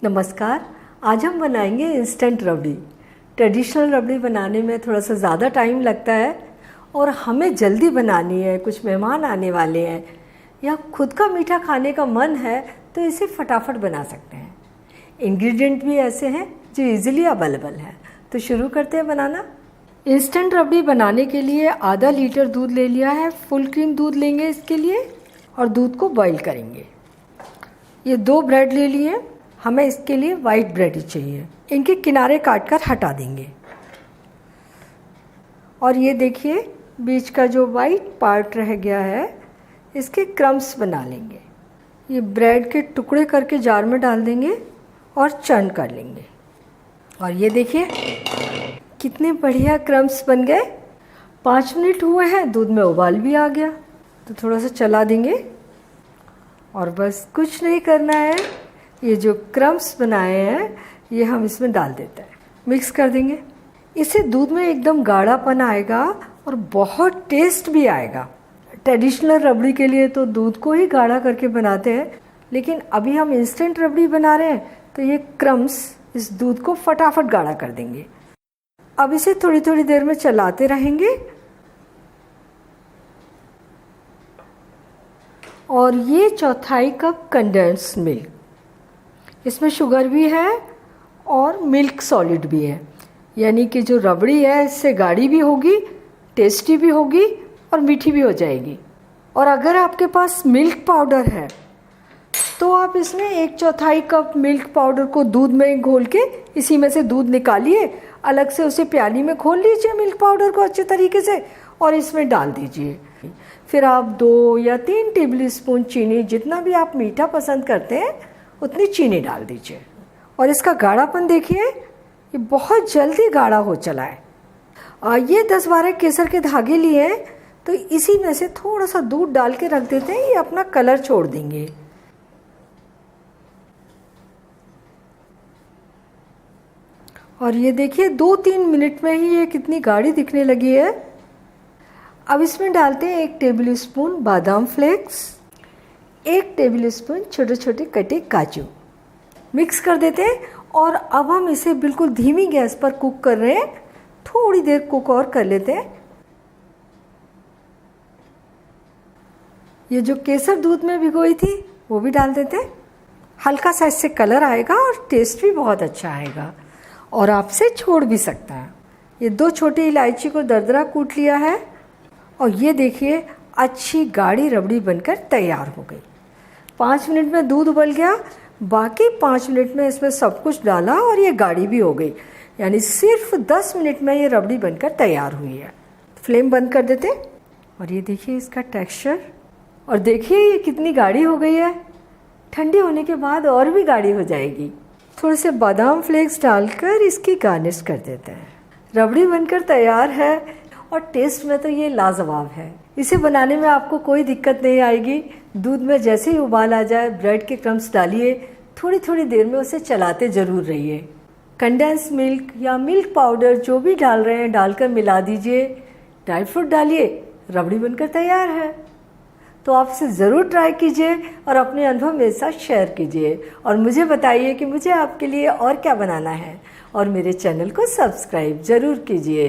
नमस्कार। आज हम बनाएंगे इंस्टेंट रबड़ी। ट्रेडिशनल रबड़ी बनाने में थोड़ा सा ज़्यादा टाइम लगता है और हमें जल्दी बनानी है, कुछ मेहमान आने वाले हैं या खुद का मीठा खाने का मन है तो इसे फटाफट बना सकते हैं। इंग्रेडिएंट भी ऐसे हैं जो इजीली अवेलेबल है। तो शुरू करते हैं बनाना। इंस्टेंट रबड़ी बनाने के लिए आधा लीटर दूध ले लिया है। फुल क्रीम दूध लेंगे इसके लिए और दूध को बॉईल करेंगे। ये 2 ब्रेड ले लिए। हमें इसके लिए वाइट ब्रेड ही चाहिए। इनके किनारे काट कर हटा देंगे और ये देखिए बीच का जो वाइट पार्ट रह गया है इसके क्रम्स बना लेंगे। ये ब्रेड के टुकड़े करके जार में डाल देंगे और चर्न कर लेंगे। और ये देखिए कितने बढ़िया क्रम्स बन गए। 5 मिनट हुए हैं, दूध में उबाल भी आ गया। तो थोड़ा सा चला देंगे और बस कुछ नहीं करना है। ये जो क्रम्स बनाए हैं ये हम इसमें डाल देते हैं, मिक्स कर देंगे। इससे दूध में एकदम गाढ़ापन आएगा और बहुत टेस्ट भी आएगा। ट्रेडिशनल रबड़ी के लिए तो दूध को ही गाढ़ा करके बनाते हैं, लेकिन अभी हम इंस्टेंट रबड़ी बना रहे हैं तो ये क्रम्स इस दूध को फटाफट गाढ़ा कर देंगे। अब इसे थोड़ी थोड़ी देर में चलाते रहेंगे। और ये 1/4 कप कंडेंस मिल्क, इसमें शुगर भी है और मिल्क सॉलिड भी है, यानी कि जो रबड़ी है इससे गाढ़ी भी होगी, टेस्टी भी होगी और मीठी भी हो जाएगी। और अगर आपके पास मिल्क पाउडर है तो आप इसमें 1/4 कप मिल्क पाउडर को दूध में घोल के इसी में से दूध निकालिए, अलग से उसे प्याली में खोल लीजिए मिल्क पाउडर को अच्छे तरीके से और इसमें डाल दीजिए। फिर आप 2 या 3 टेबल स्पून चीनी, जितना भी आप मीठा पसंद करते हैं उतनी चीनी डाल दीजिए। और इसका गाढ़ापन देखिए, ये बहुत जल्दी गाढ़ा हो चला है। ये 10-12 केसर के धागे लिए हैं तो इसी में से थोड़ा सा दूध डाल के रख देते हैं, ये अपना कलर छोड़ देंगे। और ये देखिए 2-3 मिनट में ही ये कितनी गाढ़ी दिखने लगी है। अब इसमें डालते हैं 1 टेबल स्पून बादाम फ्लेक्स, 1 टेबल स्पून छोटे छोटे कटे काजू। मिक्स कर देते हैं और अब हम इसे बिल्कुल धीमी गैस पर कुक कर रहे हैं। थोड़ी देर कुक और कर लेते हैं। ये जो केसर दूध में भिगोई थी वो भी डाल देते हैं। हल्का सा इससे कलर आएगा और टेस्ट भी बहुत अच्छा आएगा और आपसे छोड़ भी सकता है। ये 2 छोटी इलायची को दरदरा कूट लिया है और ये देखिए अच्छी गाढ़ी रबड़ी बनकर तैयार हो गई। 5 मिनट में दूध उबल गया, बाकी 5 मिनट में इसमें सब कुछ डाला और ये गाढ़ी भी हो गई, यानी सिर्फ 10 मिनट में ये रबड़ी बनकर तैयार हुई है। फ्लेम बंद कर देते और ये देखिए इसका टेक्सचर, और देखिए ये कितनी गाढ़ी हो गई है। ठंडी होने के बाद और भी गाढ़ी हो जाएगी। थोड़े से बादाम फ्लेक्स डालकर इसकी गार्निश कर देते हैं। रबड़ी बनकर तैयार है और टेस्ट में तो ये लाजवाब है। इसे बनाने में आपको कोई दिक्कत नहीं आएगी। दूध में जैसे ही उबाल आ जाए ब्रेड के क्रम्स डालिए, थोड़ी थोड़ी देर में उसे चलाते ज़रूर रहिए। कंडेंस मिल्क या मिल्क पाउडर जो भी डाल रहे हैं डालकर मिला दीजिए। ड्राई फ्रूट डालिए, रबड़ी बनकर तैयार है। तो आप इसे ज़रूर ट्राई कीजिए और अपने अनुभव मेरे साथ शेयर कीजिए और मुझे बताइए कि मुझे आपके लिए और क्या बनाना है। और मेरे चैनल को सब्सक्राइब ज़रूर कीजिए।